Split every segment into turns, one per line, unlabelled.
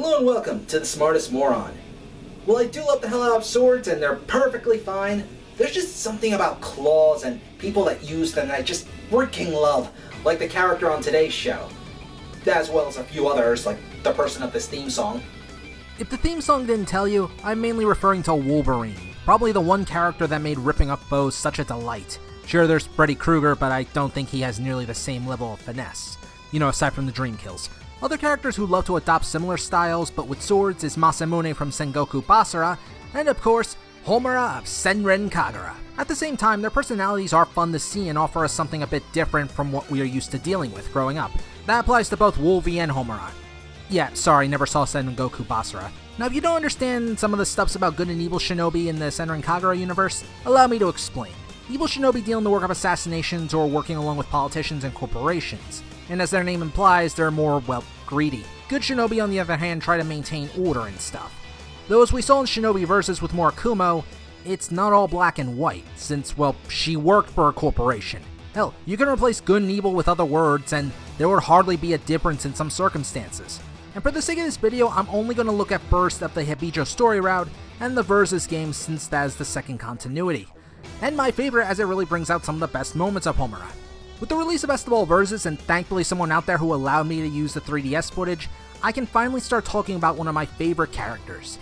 Hello and welcome to The Smartest Moron. Well, I do love the hell out of swords and they're perfectly fine. There's just something about claws and people that use them that I just freaking love, like the character on today's show, as well as a few others, like the person of this theme song.
If the theme song didn't tell you, I'm mainly referring to Wolverine, probably the one character that made ripping up bows such a delight. Sure, there's Freddy Krueger, but I don't think he has nearly the same level of finesse. You know, aside from the dream kills. Other characters who love to adopt similar styles, but with swords, is Masamune from Sengoku Basara, and of course, Homura of Senran Kagura. At the same time, their personalities are fun to see and offer us something a bit different from what we are used to dealing with growing up. That applies to both Wolvie and Homura. Yeah, sorry, never saw Sengoku Basara. Now, if you don't understand some of the stuffs about good and evil shinobi in the Senran Kagura universe, allow me to explain. Evil shinobi deal in the work of assassinations or working along with politicians and corporations. And as their name implies, they're more, well, greedy. Good shinobi, on the other hand, try to maintain order and stuff. Though as we saw in Shinobi Versus with Murakumo, it's not all black and white, since, well, she worked for a corporation. Hell, you can replace good and evil with other words, and there would hardly be a difference in some circumstances. And for the sake of this video, I'm only going to look at first at the Hibijo story route and the Versus game, since that is the second continuity. And my favorite, as it really brings out some of the best moments of Homura. With the release of Best of All Versus, and thankfully someone out there who allowed me to use the 3DS footage, I can finally start talking about one of my favorite characters.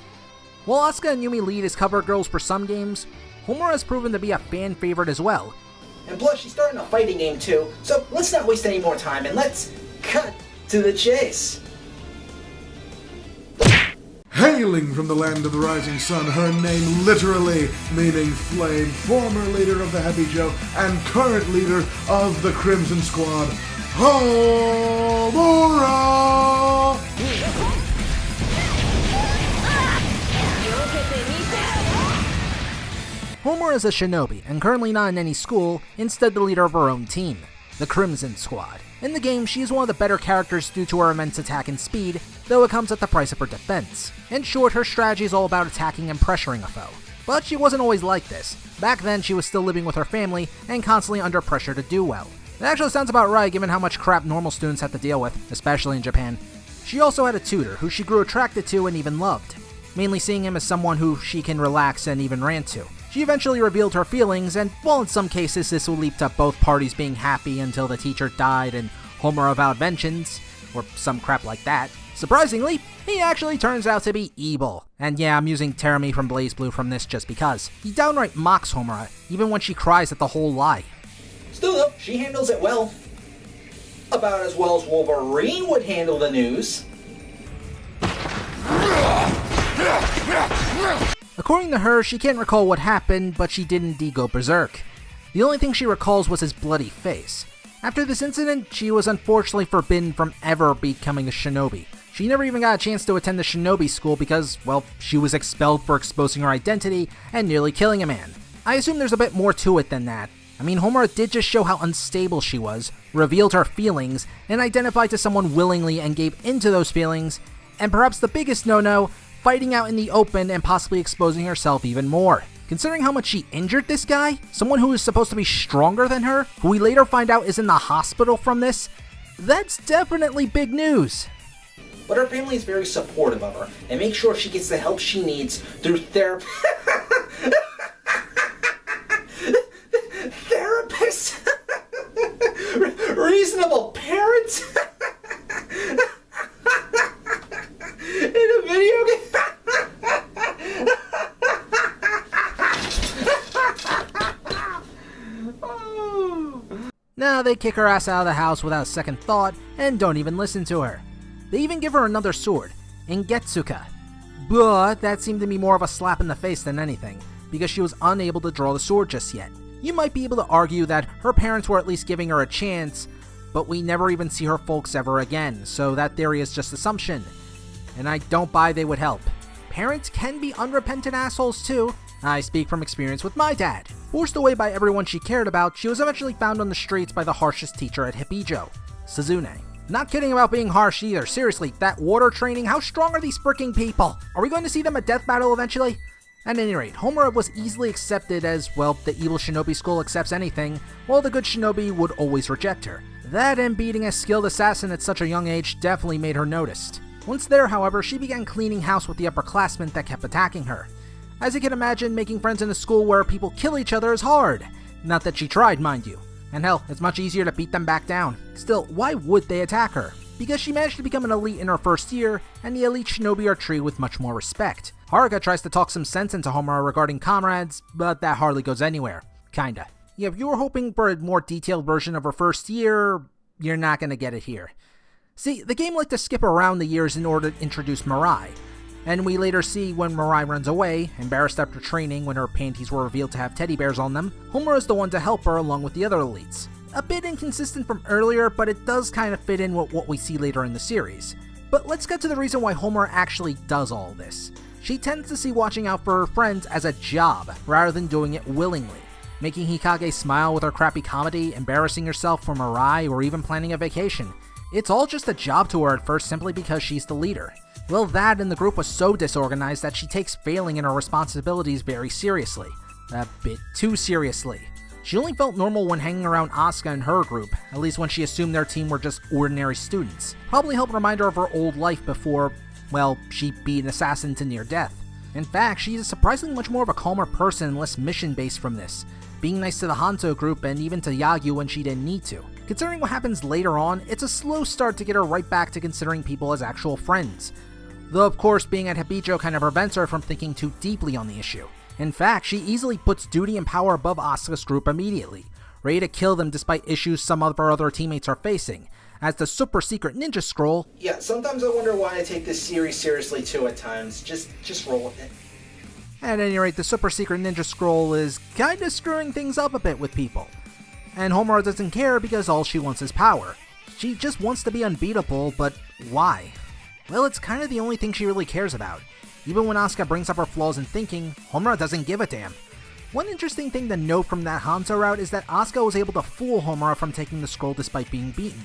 While Asuka and Yumi lead as cover girls for some games, Homura has proven to be a fan favorite as well.
And plus, she's starting a fighting game too, so let's not waste any more time and let's cut to the chase.
Hailing from the land of the rising sun, her name literally meaning flame, former leader of the Hibijo and current leader of the Crimson Squad, Homura!
Homura is a shinobi, and currently not in any school, instead the leader of her own team, the Crimson Squad. In the game, she is one of the better characters due to her immense attack and speed, though it comes at the price of her defense. In short, her strategy is all about attacking and pressuring a foe. But she wasn't always like this. Back then, she was still living with her family, and constantly under pressure to do well. It actually sounds about right given how much crap normal students have to deal with, especially in Japan. She also had a tutor, who she grew attracted to and even loved, mainly seeing him as someone who she can relax and even rant to. She eventually revealed her feelings, and while in some cases this will lead to both parties being happy until the teacher died and Homura vowed vengeance, or some crap like that, surprisingly, he actually turns out to be evil. And yeah, I'm using Terumi from BlazBlue from this just because. He downright mocks Homura, even when she cries at the whole lie.
Still though, she handles it well. About as well as Wolverine would handle the news.
According to her, she can't recall what happened, but she did indeed go berserk. The only thing she recalls was his bloody face. After this incident, she was unfortunately forbidden from ever becoming a shinobi. She never even got a chance to attend the shinobi school because, well, she was expelled for exposing her identity and nearly killing a man. I assume there's a bit more to it than that. I mean, Homura did just show how unstable she was, revealed her feelings, and identified to someone willingly and gave into those feelings, and perhaps the biggest no-no, fighting out in the open and possibly exposing herself even more. Considering how much she injured this guy, someone who is supposed to be stronger than her, who we later find out is in the hospital from this, that's definitely big news.
But her family is very supportive of her and makes sure she gets the help she needs through therapy. Therapists? Reasonable parents? In a video game?
Now they kick her ass out of the house without a second thought and don't even listen to her. They even give her another sword, Ingetsuka. But that seemed to be more of a slap in the face than anything, because she was unable to draw the sword just yet. You might be able to argue that her parents were at least giving her a chance, but we never even see her folks ever again, so that theory is just assumption. And I don't buy they would help. Parents can be unrepentant assholes too. I speak from experience with my dad. Forced away by everyone she cared about, she was eventually found on the streets by the harshest teacher at Hibijo, Suzune. Not kidding about being harsh either, seriously, that water training, how strong are these freaking people? Are we going to see them at death battle eventually? At any rate, Homura was easily accepted as, well, the evil shinobi school accepts anything, while the good shinobi would always reject her. That and beating a skilled assassin at such a young age definitely made her noticed. Once there, however, she began cleaning house with the upperclassmen that kept attacking her. As you can imagine, making friends in a school where people kill each other is hard. Not that she tried, mind you. And hell, it's much easier to beat them back down. Still, why would they attack her? Because she managed to become an elite in her first year, and the elite shinobi are treated with much more respect. Haruka tries to talk some sense into Homura regarding comrades, but that hardly goes anywhere. Kinda. Yeah, if you were hoping for a more detailed version of her first year, you're not gonna get it here. See, the game liked to skip around the years in order to introduce Mirai, and we later see when Mirai runs away, embarrassed after training when her panties were revealed to have teddy bears on them, Homura is the one to help her along with the other elites. A bit inconsistent from earlier, but it does kind of fit in with what we see later in the series. But let's get to the reason why Homura actually does all this. She tends to see watching out for her friends as a job, rather than doing it willingly. Making Hikage smile with her crappy comedy, embarrassing herself for Mirai, or even planning a vacation. It's all just a job to her at first simply because she's the leader. Well, that and the group was so disorganized that she takes failing in her responsibilities very seriously. A bit too seriously. She only felt normal when hanging around Asuka and her group, at least when she assumed their team were just ordinary students. Probably helped remind her of her old life before, well, she beat an assassin to near death. In fact, she is surprisingly much more of a calmer person and less mission-based from this, being nice to the Hanzo group and even to Yagyu when she didn't need to. Considering what happens later on, it's a slow start to get her right back to considering people as actual friends. Though of course being at Hibijo kind of prevents her from thinking too deeply on the issue. In fact, she easily puts duty and power above Asuka's group immediately, ready to kill them despite issues some of her other teammates are facing, as the super secret ninja scroll...
Yeah, sometimes I wonder why I take this series seriously too at times. Just roll with it.
At any rate, the super secret ninja scroll is kinda screwing things up a bit with people. And Homura doesn't care because all she wants is power. She just wants to be unbeatable, but why? Well, it's kinda the only thing she really cares about. Even when Asuka brings up her flaws in thinking, Homura doesn't give a damn. One interesting thing to note from that Hanzo route is that Asuka was able to fool Homura from taking the scroll despite being beaten.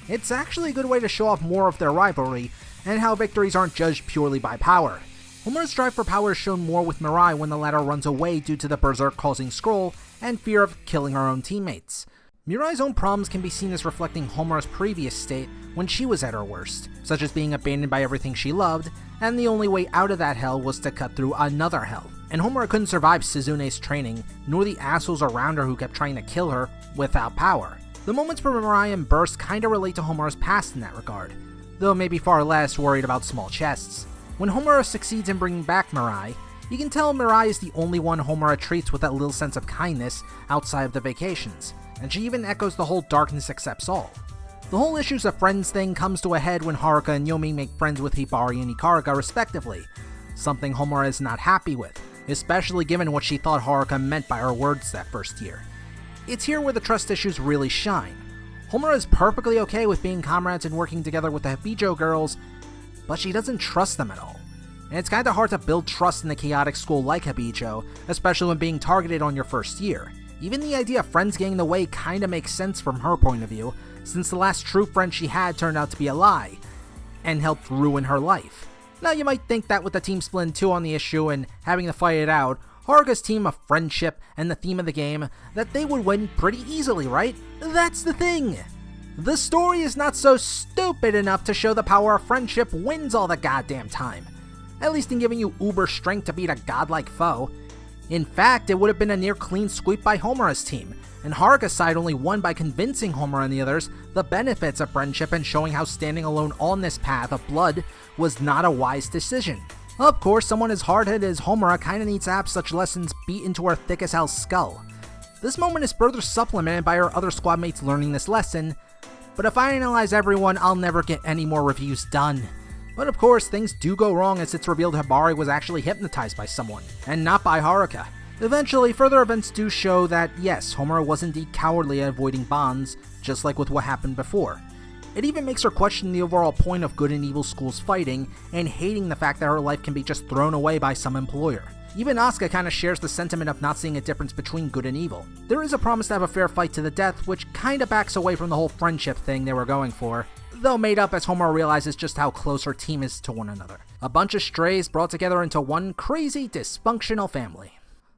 It's actually a good way to show off more of their rivalry, and how victories aren't judged purely by power. Homura's drive for power is shown more with Mirai when the latter runs away due to the berserk causing scroll, and fear of killing her own teammates. Mirai's own problems can be seen as reflecting Homura's previous state when she was at her worst, such as being abandoned by everything she loved, and the only way out of that hell was to cut through another hell. And Homura couldn't survive Suzune's training, nor the assholes around her who kept trying to kill her, without power. The moments for Mirai and Burst kinda relate to Homura's past in that regard, though maybe far less worried about small chests. When Homura succeeds in bringing back Mirai, you can tell Mirai is the only one Homura treats with that little sense of kindness outside of the vacations, and she even echoes the whole darkness accepts all. The whole issues of friends thing comes to a head when Haruka and Yomi make friends with Hibari and Ikaruga respectively, something Homura is not happy with, especially given what she thought Haruka meant by her words that first year. It's here where the trust issues really shine. Homura is perfectly okay with being comrades and working together with the Hibijo girls, but she doesn't trust them at all. And it's kinda hard to build trust in a chaotic school like Hibijo, especially when being targeted on your first year. Even the idea of friends getting in the way kinda makes sense from her point of view, since the last true friend she had turned out to be a lie, and helped ruin her life. Now you might think that with the team split in two on the issue and having to fight it out, Haruka's team of friendship and the theme of the game, that they would win pretty easily, right? That's the thing! The story is not so stupid enough to show the power of friendship wins all the goddamn time. At least in giving you uber strength to beat a godlike foe. In fact, it would have been a near clean sweep by Homura's team, and Haruka's side only won by convincing Homura and the others the benefits of friendship and showing how standing alone on this path of blood was not a wise decision. Of course, someone as hard-headed as Homura kinda needs to have such lessons beat into her thick as hell skull. This moment is further supplemented by her other squad mates learning this lesson, but if I analyze everyone, I'll never get any more reviews done. But of course, things do go wrong as it's revealed Hibari was actually hypnotized by someone, and not by Haruka. Eventually, further events do show that yes, Homura was indeed cowardly at avoiding bonds, just like with what happened before. It even makes her question the overall point of good and evil schools fighting, and hating the fact that her life can be just thrown away by some employer. Even Asuka kinda shares the sentiment of not seeing a difference between good and evil. There is a promise to have a fair fight to the death, which kinda backs away from the whole friendship thing they were going for, though made up as Homura realizes just how close her team is to one another. A bunch of strays brought together into one crazy, dysfunctional family.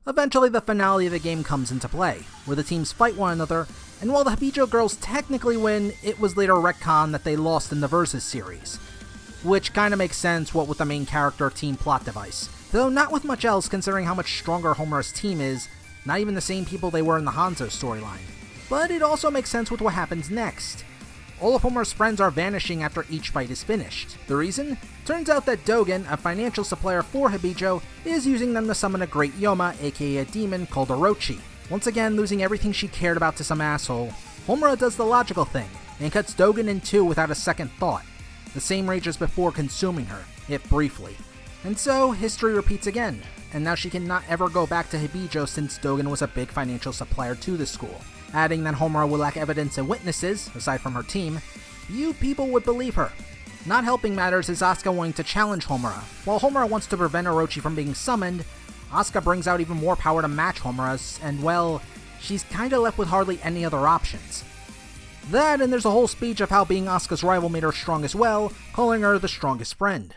Eventually, the finale of the game comes into play, where the teams fight one another, and while the Hibijo girls technically win, it was later retconned that they lost in the Versus series. which kinda makes sense what with the main character team plot device. Though not with much else considering how much stronger Homura's team is, not even the same people they were in the Hanzo storyline. But it also makes sense with what happens next. All of Homura's friends are vanishing after each fight is finished. The reason? Turns out that Dogen, a financial supplier for Hibijo, is using them to summon a great Yoma, aka a demon called Orochi. Once again losing everything she cared about to some asshole, Homura does the logical thing, and cuts Dogen in two without a second thought. The same rage as before consuming her, if briefly. And so, history repeats again, and now she cannot ever go back to Hibijo since Dogen was a big financial supplier to the school. Adding that Homura will lack evidence and witnesses, aside from her team, few people would believe her. Not helping matters is Asuka wanting to challenge Homura. While Homura wants to prevent Orochi from being summoned, Asuka brings out even more power to match Homura's, and well, she's kinda left with hardly any other options. That, and there's a whole speech of how being Asuka's rival made her strong as well, calling her the strongest friend.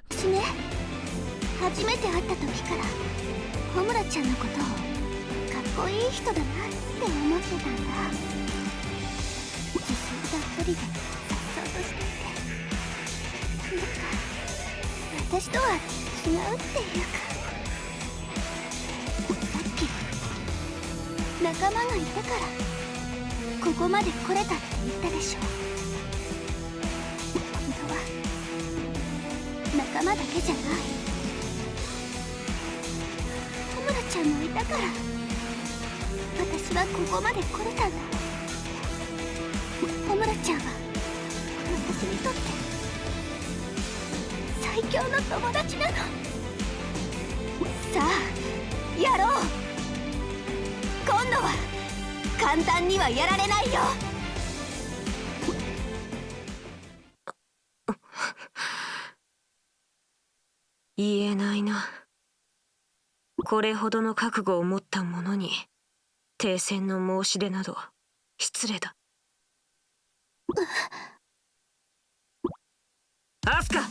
初めて会った時からホムラちゃんのことをかっこいい人だなって思ってたんだ。自信たっぷりで颯爽としていて、なんか私とは違うっていうか、さっき仲間がいたからここまで来れたって言ったでしょ。本当は仲間だけじゃない。ホムラちゃんもいたから私はここまで来れたんだ。ホムラちゃんは私にとって最強の友達なの。さあやろう。今度は簡単にはやられないよ。
言えないな。これほどの覚悟を持った者に停戦の申し出など失礼だ。アスカ、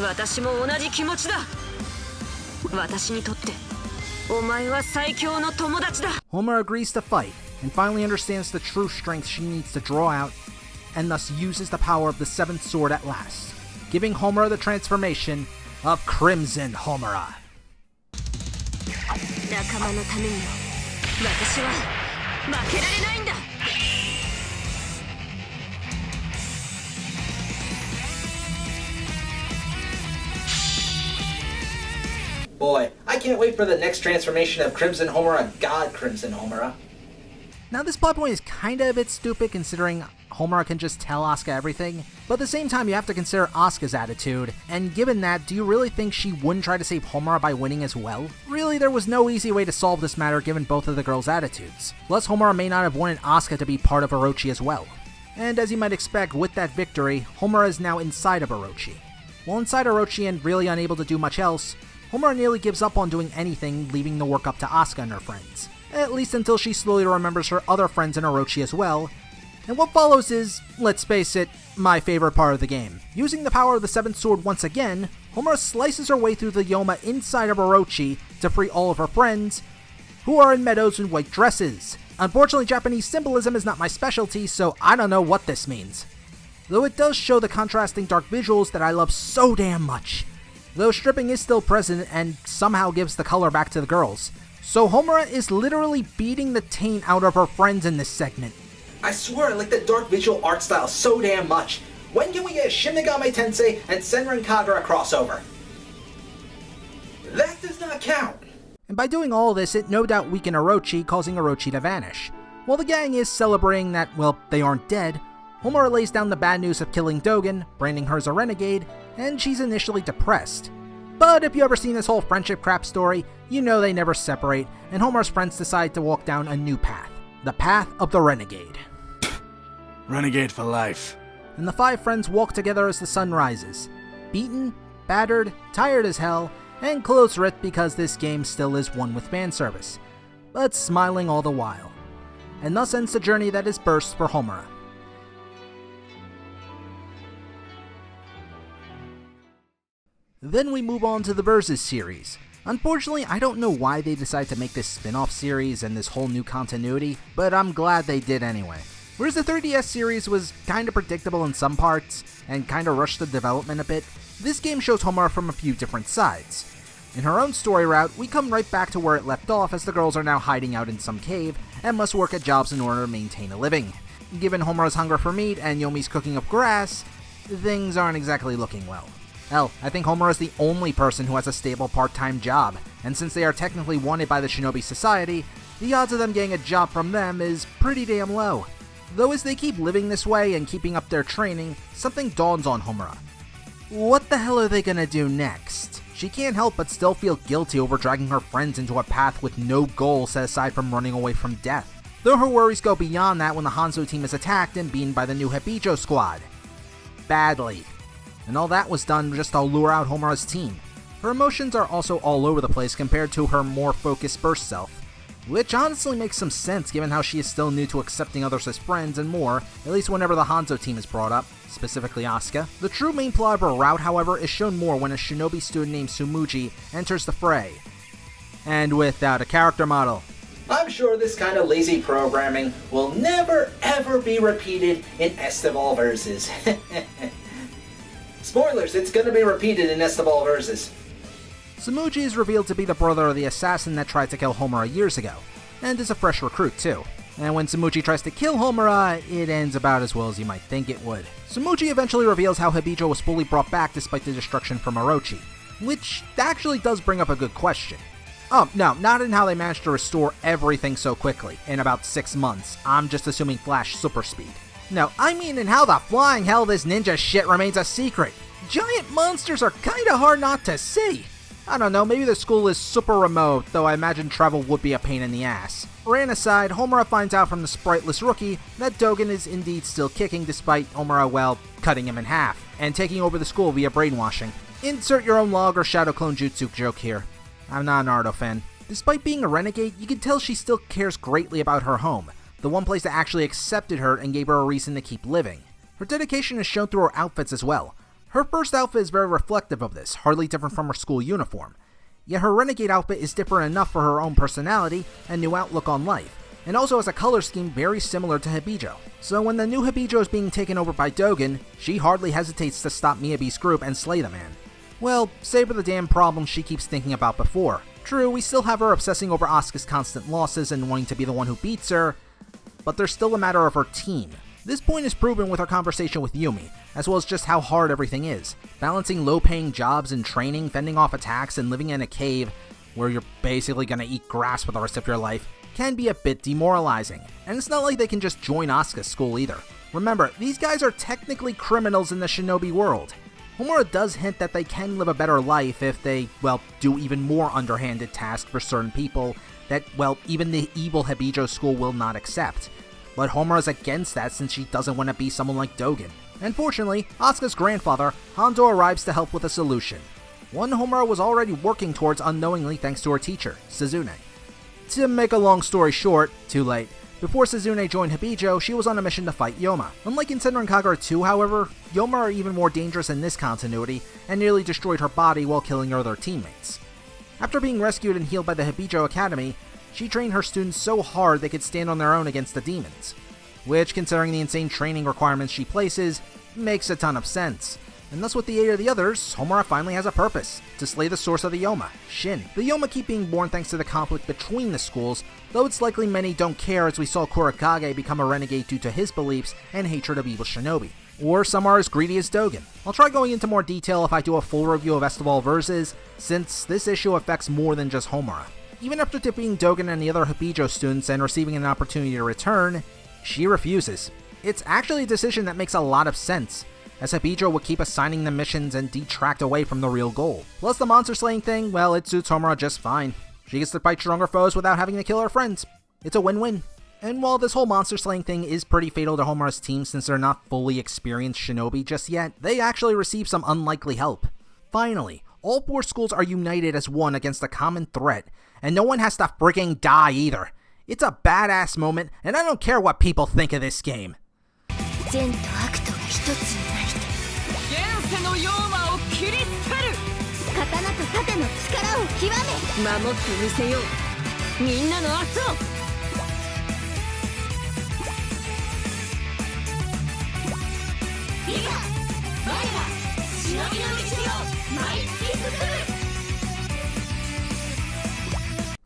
私も同じ気持ちだ。私にとってお前は最強の友達だ。
Homura agrees to fight, and finally understands the true strength she needs to draw out, and thus uses the power of the seventh sword at last, giving Homura the transformation of Crimson Homura.
仲間のためにも私は負けられないんだ。
Boy, I can't wait for the next transformation of Crimson Homura, God Crimson Homura.
Now this plot point is kinda a bit stupid considering Homura can just tell Asuka everything, but at the same time you have to consider Asuka's attitude, and given that, do you really think she wouldn't try to save Homura by winning as well? Really, there was no easy way to solve this matter given both of the girls' attitudes. Plus, Homura may not have wanted Asuka to be part of Orochi as well. And as you might expect, with that victory, Homura is now inside of Orochi. While inside Orochi and really unable to do much else, Homura nearly gives up on doing anything, leaving the work up to Asuka and her friends. At least until she slowly remembers her other friends in Orochi as well. And what follows is, let's face it, my favorite part of the game. Using the power of the seventh sword once again, Homura slices her way through the Yoma inside of Orochi to free all of her friends, who are in meadows and white dresses. Unfortunately, Japanese symbolism is not my specialty, so I don't know what this means. Though it does show the contrasting dark visuals that I love so damn much. Though stripping is still present and somehow gives the color back to the girls. So Homura is literally beating the taint out of her friends in this segment.
I swear I like the dark visual art style so damn much. When can we get a Shin Megami Tensei and Senran Kagura crossover? That does not count!
And by doing all this, it no doubt weakened Orochi, causing Orochi to vanish. While the gang is celebrating that, well, they aren't dead, Homura lays down the bad news of killing Dogen, branding her as a renegade, and she's initially depressed. But if you ever seen this whole friendship crap story, you know they never separate, and Homura's friends decide to walk down a new path. The path of the renegade.
Renegade for life.
And the five friends walk together as the sun rises. Beaten, battered, tired as hell, and close-writ because this game still is one with fan service, but smiling all the while. And thus ends the journey that is burst for Homura. Then we move on to the Versus series. Unfortunately, I don't know why they decided to make this spin-off series and this whole new continuity, but I'm glad they did anyway. Whereas the 3DS series was kinda predictable in some parts, and kinda rushed the development a bit, this game shows Homura from a few different sides. In her own story route, we come right back to where it left off as the girls are now hiding out in some cave and must work at jobs in order to maintain a living. Given Homura's hunger for meat and Yomi's cooking up grass, things aren't exactly looking well. Hell, I think Homura is the only person who has a stable part-time job, and since they are technically wanted by the Shinobi Society, the odds of them getting a job from them is pretty damn low. Though as they keep living this way and keeping up their training, something dawns on Homura. What the hell are they gonna do next? She can't help but still feel guilty over dragging her friends into a path with no goal set aside from running away from death. Though her worries go beyond that when the Hanzo team is attacked and beaten by the new Hibijo squad. Badly. And all that was done just to lure out Homura's team. Her emotions are also all over the place compared to her more focused burst self, which honestly makes some sense given how she is still new to accepting others as friends and more, at least whenever the Hanzo team is brought up, specifically Asuka. The true main plot of her route, however, is shown more when a shinobi student named Tsumugi enters the fray. And without a character model.
I'm sure this kind of lazy programming will never ever be repeated in Estival Versus. Spoilers, it's gonna be repeated in Estival Versus.
Tsumugi is revealed to be the brother of the assassin that tried to kill Homura years ago, and is a fresh recruit too. And when Tsumugi tries to kill Homura, it ends about as well as you might think it would. Tsumugi eventually reveals how Hibijo was fully brought back despite the destruction from Orochi, which actually does bring up a good question. Oh, no, not in how they managed to restore everything so quickly, in about 6 months. I'm just assuming Flash super speed. No, I mean in how the flying hell this ninja shit remains a secret. Giant monsters are kinda hard not to see. I don't know, maybe the school is super remote, though I imagine travel would be a pain in the ass. Ran aside, Homura finds out from the spriteless rookie that Dogen is indeed still kicking despite Homura, well, cutting him in half, and taking over the school via brainwashing. Insert your own log or Shadow Clone Jutsu joke here. I'm not a Naruto fan. Despite being a renegade, you can tell she still cares greatly about her home, the one place that actually accepted her and gave her a reason to keep living. Her dedication is shown through her outfits as well. Her first outfit is very reflective of this, hardly different from her school uniform. Yet her renegade outfit is different enough for her own personality and new outlook on life, and also has a color scheme very similar to Hibijo. So when the new Hibijo is being taken over by Dogen, she hardly hesitates to stop Miyabi's group and slay the man. Well, save for the damn problems she keeps thinking about before. True, we still have her obsessing over Asuka's constant losses and wanting to be the one who beats her, but there's still a matter of her team. This point is proven with her conversation with Yumi, as well as just how hard everything is. Balancing low-paying jobs and training, fending off attacks, and living in a cave, where you're basically gonna eat grass for the rest of your life, can be a bit demoralizing. And it's not like they can just join Asuka's school either. Remember, these guys are technically criminals in the shinobi world. Homura does hint that they can live a better life if they, well, do even more underhanded tasks for certain people that, well, even the evil Hibijo school will not accept. But Homura's against that since she doesn't want to be someone like Dogen. Unfortunately, Asuka's grandfather, Hanzo, arrives to help with a solution. One Homura was already working towards unknowingly thanks to her teacher, Suzune. To make a long story short, too late. Before Suzune joined Hibijo, she was on a mission to fight Yoma. Unlike in Senran Kagura 2, however, Yoma are even more dangerous in this continuity, and nearly destroyed her body while killing her other teammates. After being rescued and healed by the Hibijo Academy, she trained her students so hard they could stand on their own against the demons. Which, considering the insane training requirements she places, makes a ton of sense. And thus with the aid of the others, Homura finally has a purpose, to slay the source of the Yoma, Shin. The Yoma keep being born thanks to the conflict between the schools, though it's likely many don't care as we saw Kurakage become a renegade due to his beliefs and hatred of evil shinobi. Or some are as greedy as Dogen. I'll try going into more detail if I do a full review of Estival Versus, since this issue affects more than just Homura. Even after defeating Dogen and the other Hibijo students and receiving an opportunity to return, she refuses. It's actually a decision that makes a lot of sense, as Hibijo would keep assigning them missions and detract away from the real goal. Plus the monster slaying thing, well, it suits Homura just fine. She gets to fight stronger foes without having to kill her friends. It's a win-win. And while this whole monster slaying thing is pretty fatal to Homura's team since they're not fully experienced shinobi just yet, they actually receive some unlikely help. Finally, all 4 schools are united as one against a common threat, and no one has to frigging die either. It's a badass moment, and I don't care what people think of this game.
善と悪とが一つになりて
現世の妖魔を切り捨てる
刀と盾の力を極め
守ってみせようみんなの明日を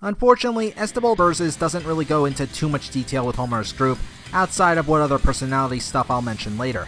Unfortunately, Estebal Versus doesn't really go into too much detail with Homura's group, outside of what other personality stuff I'll mention later.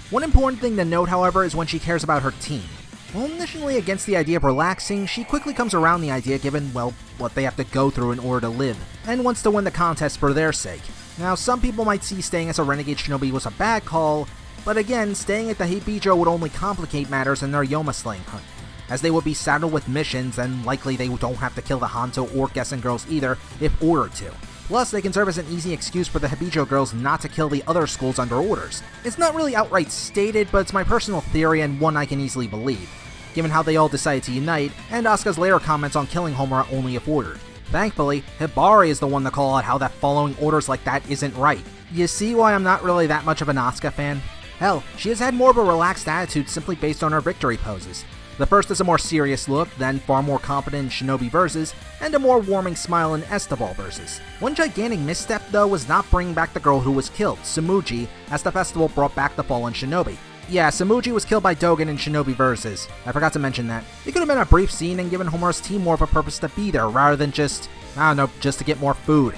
One important thing to note, however, is when she cares about her team. While initially against the idea of relaxing, she quickly comes around the idea given, well, what they have to go through in order to live, and wants to win the contest for their sake. Now, some people might see staying as a renegade shinobi was a bad call, but again, staying at the Heibijo would only complicate matters in their Yoma slaying hunt, as they would be saddled with missions, and likely they don't have to kill the Hanzo or Gessen girls either, if ordered to. Plus, they can serve as an easy excuse for the Heibijo girls not to kill the other schools under orders. It's not really outright stated, but it's my personal theory and one I can easily believe, given how they all decided to unite, and Asuka's later comments on killing Homura only if ordered. Thankfully, Hibari is the one to call out how that following orders like that isn't right. You see why I'm not really that much of an Asuka fan? Hell, she has had more of a relaxed attitude simply based on her victory poses. The first is a more serious look, then far more confident in Shinobi Versus, and a more warming smile in Estebal Versus. One gigantic misstep though was not bringing back the girl who was killed, Samuji, as the festival brought back the fallen Shinobi. Yeah, Samuji was killed by Dogen in Shinobi Versus. I forgot to mention that. It could have been a brief scene and given Homura's team more of a purpose to be there, rather than just, I don't know, just to get more food.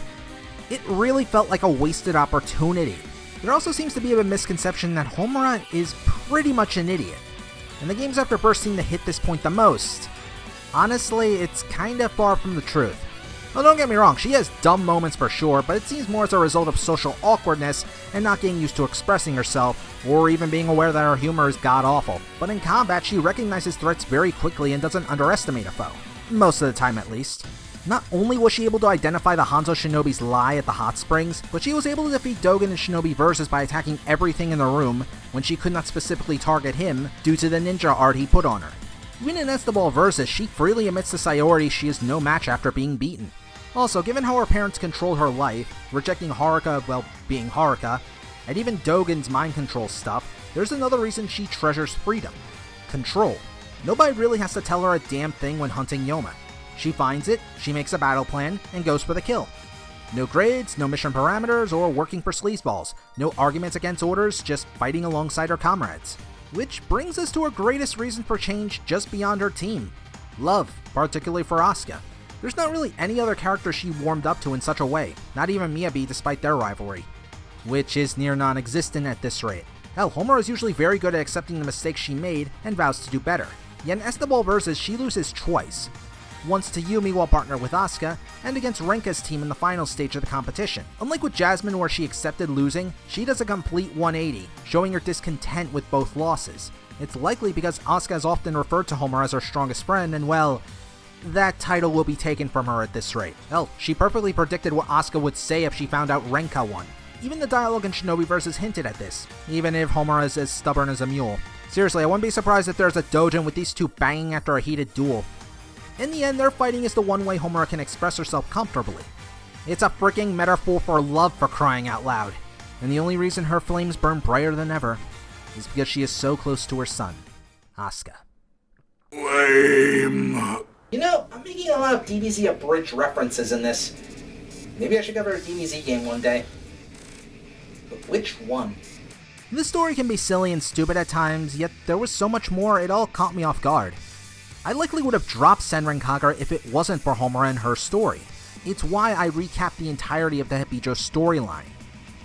It really felt like a wasted opportunity. There also seems to be a misconception that Homura is pretty much an idiot, and the games after Burst seem to hit this point the most. Honestly, it's kinda far from the truth. Well, don't get me wrong, she has dumb moments for sure, but it seems more as a result of social awkwardness and not getting used to expressing herself, or even being aware that her humor is god-awful. But in combat, she recognizes threats very quickly and doesn't underestimate a foe. Most of the time, at least. Not only was she able to identify the Hanzo Shinobi's lie at the hot springs, but she was able to defeat Dogen in Shinobi Versus by attacking everything in the room when she could not specifically target him due to the ninja art he put on her. Even in Estebal Versus, she freely admits to Sayori she is no match after being beaten. Also, given how her parents controlled her life, rejecting Haruka, well, being Haruka, and even Dogen's mind control stuff, there's another reason she treasures freedom. Control. Nobody really has to tell her a damn thing when hunting Yoma. She finds it, she makes a battle plan, and goes for the kill. No grades, no mission parameters, or working for sleazeballs. No arguments against orders, just fighting alongside her comrades. Which brings us to her greatest reason for change just beyond her team. Love, particularly for Asuka. There's not really any other character she warmed up to in such a way, not even Miyabi despite their rivalry, which is near non-existent at this rate. Hell, Homura is usually very good at accepting the mistakes she made and vows to do better. Yet in Estebal Versus, she loses twice. Once to Yumi while partnered with Asuka, and against Renka's team in the final stage of the competition. Unlike with Jasmine where she accepted losing, she does a complete 180, showing her discontent with both losses. It's likely because Asuka has often referred to Homura as her strongest friend, and well, that title will be taken from her at this rate. Hell, she perfectly predicted what Asuka would say if she found out Renka won. Even the dialogue in Shinobi Versus hinted at this, even if Homura is as stubborn as a mule. Seriously, I wouldn't be surprised if there's a doujin with these two banging after a heated duel. In the end, their fighting is the one way Homura can express herself comfortably. It's a freaking metaphor for love, for crying out loud. And the only reason her flames burn brighter than ever is because she is so close to her son, Asuka.
Lame.
You know, I'm making a lot of DBZ abridged references in this. Maybe I should cover a DBZ game one day. But which one?
This story can be silly and stupid at times, yet there was so much more it all caught me off guard. I likely would have dropped Senran Kagura if it wasn't for Homura and her story. It's why I recapped the entirety of the Heibijo storyline,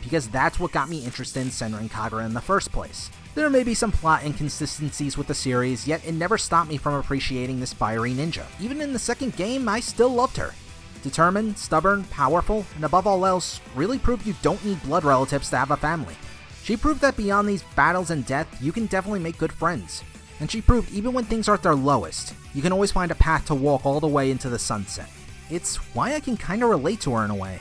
because that's what got me interested in Senran Kagura in the first place. There may be some plot inconsistencies with the series, yet it never stopped me from appreciating this fiery ninja. Even in the second game, I still loved her. Determined, stubborn, powerful, and above all else, really proved you don't need blood relatives to have a family. She proved that beyond these battles and death, you can definitely make good friends. And she proved even when things are at their lowest, you can always find a path to walk all the way into the sunset. It's why I can kinda relate to her in a way.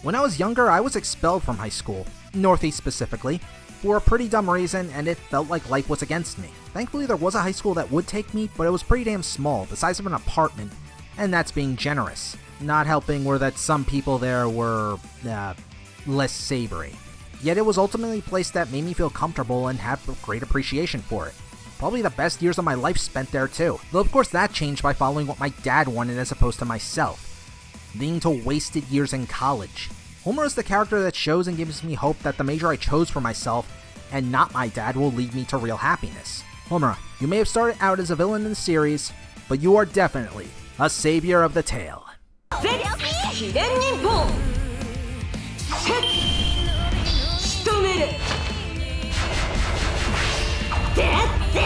When I was younger, I was expelled from high school, Northeast specifically, for a pretty dumb reason, and it felt like life was against me. Thankfully, there was a high school that would take me, but it was pretty damn small, the size of an apartment, and that's being generous. Not helping were that some people there were, less savory. Yet it was ultimately a place that made me feel comfortable and have a great appreciation for it. Probably the best years of my life spent there too. Though of course that changed by following what my dad wanted as opposed to myself. Leading to wasted years in college. Homura is the character that shows and gives me hope that the major I chose for myself, and not my dad, will lead me to real happiness. Homura, you may have started out as a villain in the series, but you are definitely a savior of the tale.
秘伝忍法へっ仕留めるでって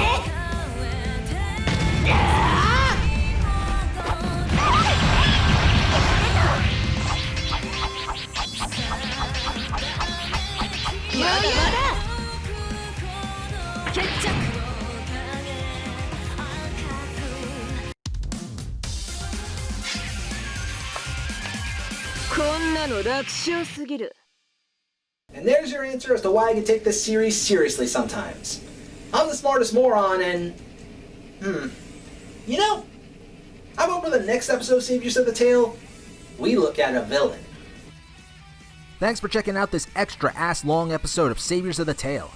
まだまだ決着こんなの楽勝すぎる
And there's your answer as to why I can take this series seriously sometimes. I'm the smartest moron and... You know, how about for the next episode of Saviors of the Tale, we look at a villain.
Thanks for checking out this extra ass long episode of Saviors of the Tale.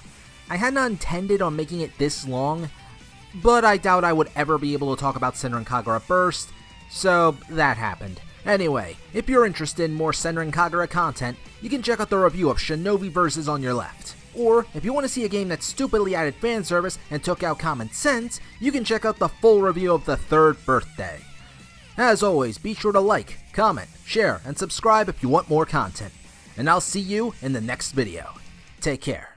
I had not intended on making it this long, but I doubt I would ever be able to talk about Senran Kagura first, so that happened. Anyway, if you're interested in more Senran Kagura content, you can check out the review of Shinobi Versus on your left. Or, if you want to see a game that stupidly added fan service and took out common sense, you can check out the full review of The Third Birthday. As always, be sure to like, comment, share, and subscribe if you want more content. And I'll see you in the next video. Take care.